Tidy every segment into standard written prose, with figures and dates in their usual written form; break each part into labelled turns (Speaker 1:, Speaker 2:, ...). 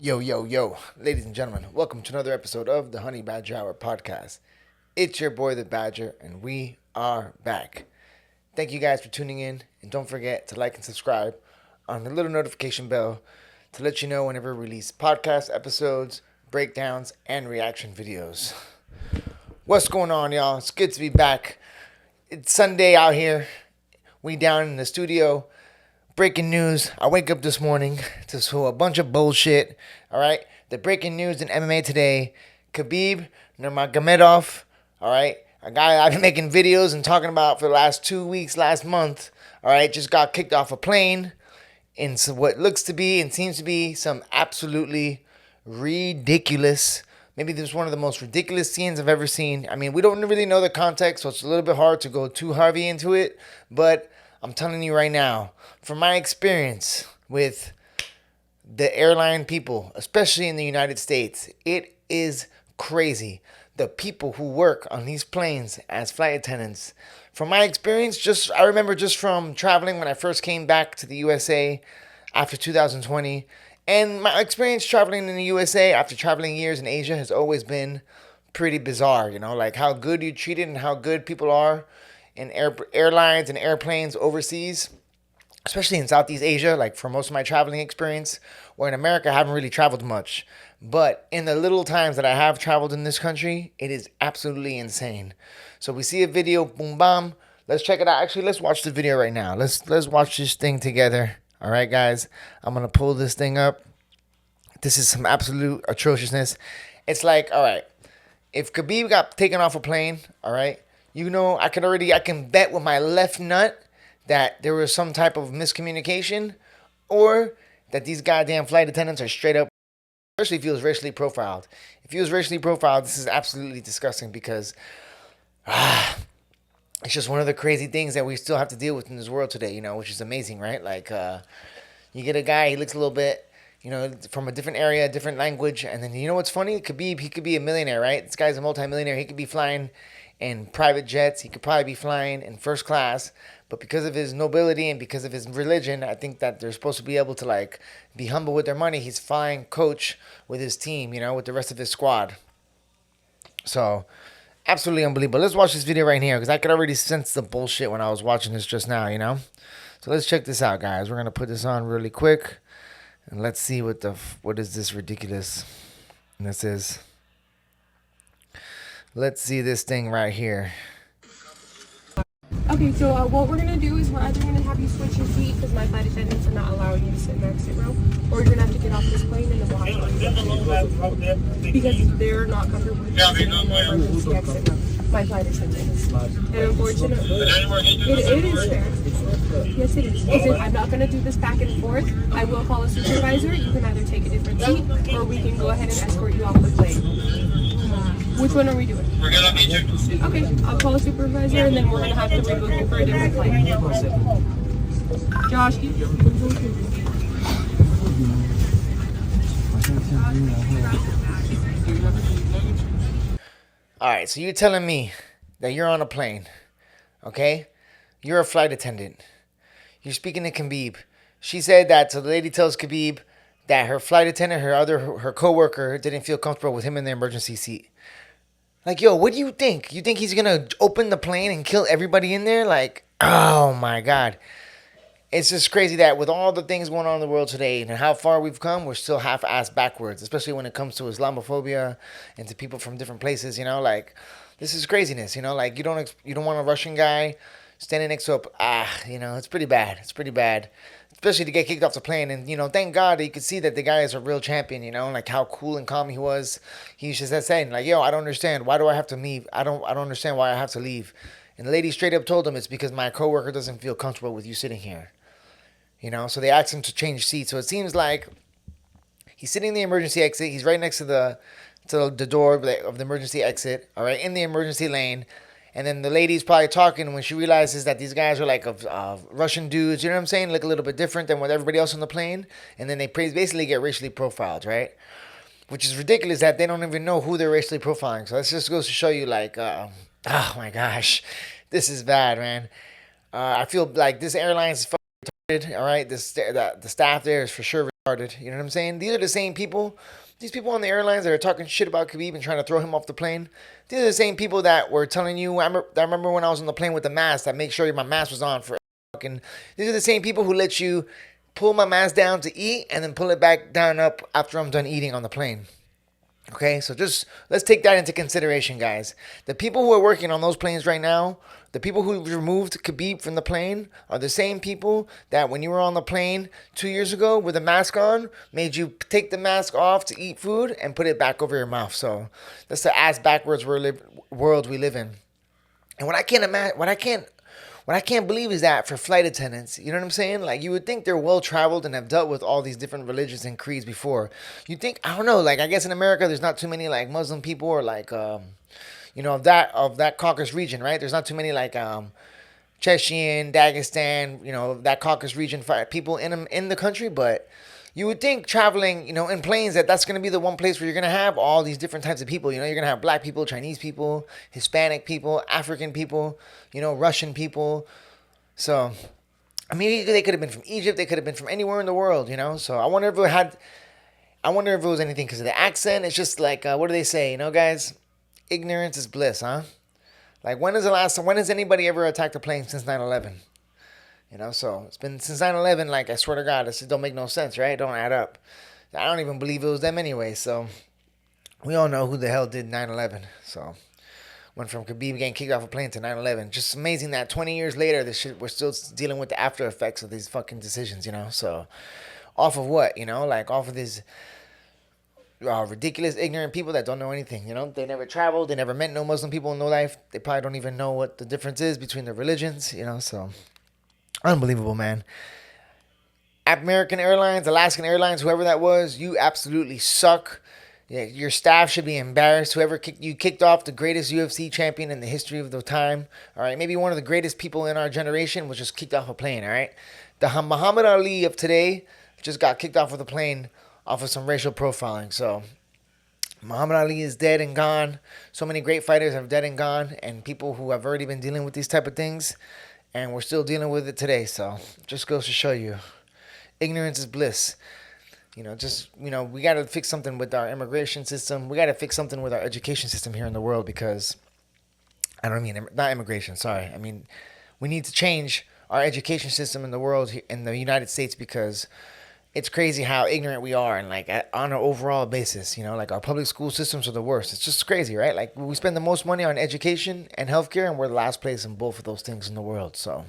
Speaker 1: Yo, yo, yo, ladies and gentlemen, welcome to another episode of the Honey Badger Hour podcast. It's your boy, the Badger, and we are back. Thank you guys for tuning in, and don't forget to like and subscribe on the little notification bell to let you know whenever we release podcast episodes, breakdowns, and reaction videos. What's going on, y'all? It's good to be back. It's Sunday out here. We down in the studio. Breaking news. I wake up this morning to a bunch of bullshit. All right. The breaking news in MMA today. Khabib Nurmagomedov. All right. A guy I've been making videos and talking about for the last 2 weeks, last month. All right. Just got kicked off a plane in what looks to be and seems to be some absolutely ridiculous. Maybe this is one of the most ridiculous scenes I've ever seen. I mean, we don't really know the context, so it's a little bit hard to go too heavy into it. But I'm telling you right now, from my experience with the airline people, especially in the United States, it is crazy. The people who work on these planes as flight attendants. From my experience, I remember just from traveling when I first came back to the USA after 2020. And my experience traveling in the USA after traveling years in Asia has always been pretty bizarre, like how good you're treated and how good people are in airlines and airplanes overseas, especially in Southeast Asia, like for most of my traveling experience, where in America I haven't really traveled much. But in the little times that I have traveled in this country, it is absolutely insane. So we see a video, boom, bam. Let's check it out. Actually, let's watch the video right now. Let's watch this thing together. All right, guys. I'm going to pull this thing up. This is some absolute atrociousness. It's like, all right, if Khabib got taken off a plane, all right, I can bet with my left nut that there was some type of miscommunication or that these goddamn flight attendants are straight up, especially if he was racially profiled. If he was racially profiled, this is absolutely disgusting because it's just one of the crazy things that we still have to deal with in this world today, which is amazing, right? Like, you get a guy, he looks a little bit, from a different area, different language, and then you know what's funny? Khabib, he could be a millionaire, right? This guy's a multimillionaire. He could be flying in private jets. He could probably be flying in first class, but because of his nobility and because of his religion, I think that they're supposed to be able to be humble with their money. He's flying coach with his team, with the rest of his squad. So absolutely unbelievable. Let's watch this video right here because I could already sense the bullshit when I was watching this just now. So let's check this out, guys. We're gonna put this on really quick and let's see what is this ridiculous. And this is. Let's see this thing right here.
Speaker 2: Okay, so what we're going to do is we're either going to have you switch your seat because my flight attendants are not allowing you to sit in the exit row, or you're going to have to get off this plane and then we'll have to because they're not comfortable with sitting in the emergency exit row. My flight attendants. And unfortunately, it is fair. Yes, it is. Because I'm not going to do this back and forth. I will call a supervisor. You can either take a different seat or we can go ahead and escort you off the plane. Which one are we doing? We're gonna meet you. Okay, I'll call a supervisor and then we're gonna have to rebook you for a different flight. Josh,
Speaker 1: all right, so you're telling me that you're on a plane, okay? You're a flight attendant. You're speaking to Khabib. She said that, so the lady tells Khabib that her flight attendant, her coworker, didn't feel comfortable with him in the emergency seat. Like, yo, what do you think? You think he's going to open the plane and kill everybody in there? Like, oh, my God. It's just crazy that with all the things going on in the world today and how far we've come, we're still half-assed backwards, especially when it comes to Islamophobia and to people from different places, Like, this is craziness, Like, you don't want a Russian guy standing next to it's pretty bad. It's pretty bad. Especially to get kicked off the plane. And, thank God that you could see that the guy is a real champion, like how cool and calm he was. He was just saying, like, yo, I don't understand. Why do I have to leave? I don't understand why I have to leave. And the lady straight up told him it's because my coworker doesn't feel comfortable with you sitting here. So they asked him to change seats. So it seems like he's sitting in the emergency exit. He's right next to the door of the emergency exit, all right, in the emergency lane. And then the lady's probably talking when she realizes that these guys are like Russian dudes, you know what I'm saying? Look a little bit different than with everybody else on the plane. And then they basically get racially profiled, right? Which is ridiculous that they don't even know who they're racially profiling. So this just goes to show you oh my gosh, this is bad, man. I feel like this airline is fucking retarded, all right? The staff there is for sure started. You know what I'm saying? These are the same people. These people on the airlines that are talking shit about Khabib and trying to throw him off the plane. These are the same people that were telling you. I remember when I was on the plane with the mask, that make sure my mask was on for fucking. These are the same people who let you pull my mask down to eat and then pull it back down up after I'm done eating on the plane. Okay, so just let's take that into consideration, guys. The people who are working on those planes right now, the people who removed Khabib from the plane, are the same people that when you were on the plane 2 years ago with a mask on, made you take the mask off to eat food and put it back over your mouth. So that's the ass backwards world we live in. And what I can't imagine, what I can't believe is that for flight attendants, you know what I'm saying? Like, you would think they're well traveled and have dealt with all these different religions and creeds before. You think, I don't know, like, I guess in America there's not too many like Muslim people or like of that Caucasus region, right? There's not too many like Chechen, Dagestan, that Caucasus region people in the country, but you would think traveling, in planes that's going to be the one place where you're going to have all these different types of people. You're going to have black people, Chinese people, Hispanic people, African people, Russian people. So, I mean, they could have been from Egypt. They could have been from anywhere in the world, So I wonder if it was anything because of the accent. It's just like, what do they say, guys? Ignorance is bliss, huh? Like, when has anybody ever attacked a plane since 9/11? So it's been since 9/11, like, I swear to God, this don't make no sense, right? It don't add up. I don't even believe it was them anyway, so we all know who the hell did 9/11. So went from Khabib getting kicked off a plane to 9/11. Just amazing that 20 years later, we're still dealing with the after effects of these fucking decisions, So off of what, like off of these ridiculous, ignorant people that don't know anything, They never traveled, they never met no Muslim people in their life. They probably don't even know what the difference is between the religions, so... Unbelievable, man. American Airlines, Alaskan Airlines, whoever that was, you absolutely suck. Yeah, your staff should be embarrassed. Whoever kicked off the greatest UFC champion in the history of the time. All right, maybe one of the greatest people in our generation was just kicked off a plane. All right, the Muhammad Ali of today just got kicked off with a plane off of some racial profiling. So Muhammad Ali is dead and gone. So many great fighters have dead and gone, and people who have already been dealing with these type of things. And we're still dealing with it today. So just goes to show you, ignorance is bliss. We got to fix something with our immigration system. We got to fix something with our education system here in the world because, not immigration, sorry. I mean, we need to change our education system in the world, in the United States, because it's crazy how ignorant we are, and like on an overall basis, like our public school systems are the worst. It's just crazy, right? Like, we spend the most money on education and healthcare, and we're the last place in both of those things in the world. So,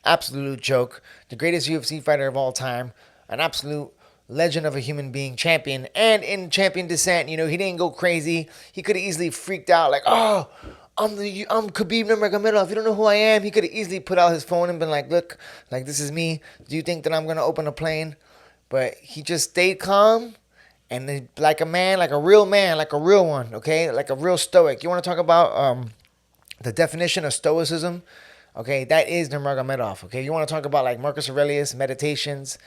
Speaker 1: absolute joke. The greatest UFC fighter of all time, an absolute legend of a human being, champion, and in champion descent. He didn't go crazy. He could have easily freaked out, like, oh, I'm Khabib Nurmagomedov. You don't know who I am. He could have easily put out his phone and been like, look, like, this is me. Do you think that I'm going to open a plane? But he just stayed calm and like a man, like a real one, okay? Like a real stoic. You want to talk about the definition of stoicism? Okay, that is Nurmagomedov, okay? You want to talk about like Marcus Aurelius, meditations,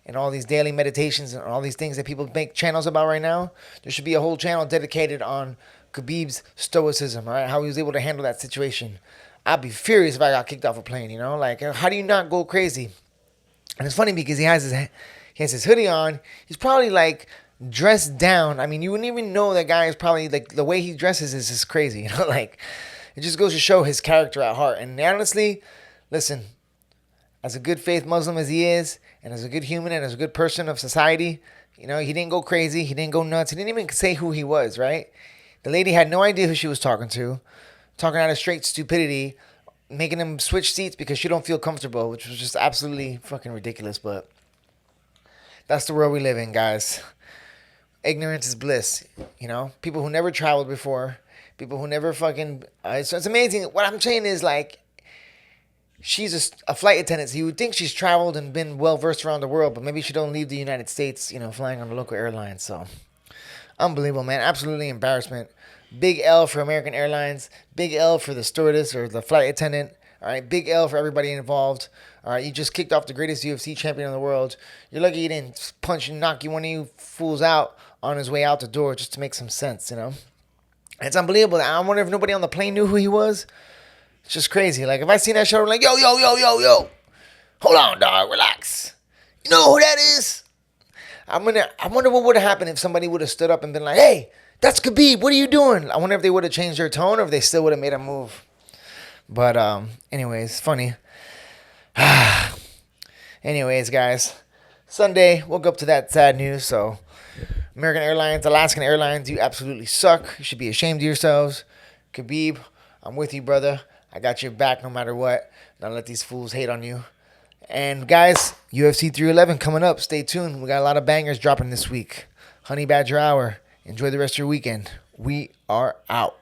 Speaker 1: and all these daily meditations and all these things that people make channels about right now? There should be a whole channel dedicated on Khabib's stoicism, all right? How he was able to handle that situation. I'd be furious if I got kicked off a plane, Like, how do you not go crazy? And it's funny because he has his hoodie on. He's probably like dressed down. I mean, you wouldn't even know that guy is probably like, the way he dresses is just crazy, Like, it just goes to show his character at heart. And honestly, listen, as a good faith Muslim as he is, and as a good human and as a good person of society, he didn't go crazy. He didn't go nuts. He didn't even say who he was, right? The lady had no idea who she was talking to, talking out of straight stupidity, making him switch seats because she don't feel comfortable, which was just absolutely fucking ridiculous. But that's the world we live in, guys. Ignorance is bliss, People who never traveled before, people who never fucking... so it's amazing. What I'm saying is, like, she's a flight attendant, so you would think she's traveled and been well-versed around the world, but maybe she don't leave the United States, flying on a local airline, so... Unbelievable, man. Absolutely embarrassment. Big L for American Airlines. Big L for the stewardess or the flight attendant. All right, big L for everybody involved. All right, you just kicked off the greatest UFC champion in the world. You're lucky you didn't punch and knock one of you fools out on his way out the door just to make some sense, It's unbelievable. I wonder if nobody on the plane knew who he was. It's just crazy. Like, if I seen that show, I'm like, yo. Hold on, dog. Relax. You know who that is? I wonder what would have happened if somebody would have stood up and been like, "Hey, that's Khabib. What are you doing?" I wonder if they would have changed their tone or if they still would have made a move. But anyways, funny. Anyways, guys, Sunday woke up to that sad news. So, American Airlines, Alaskan Airlines, you absolutely suck. You should be ashamed of yourselves. Khabib, I'm with you, brother. I got your back no matter what. Don't let these fools hate on you. And guys, UFC 311 coming up. Stay tuned. We got a lot of bangers dropping this week. Honey Badger Hour. Enjoy the rest of your weekend. We are out.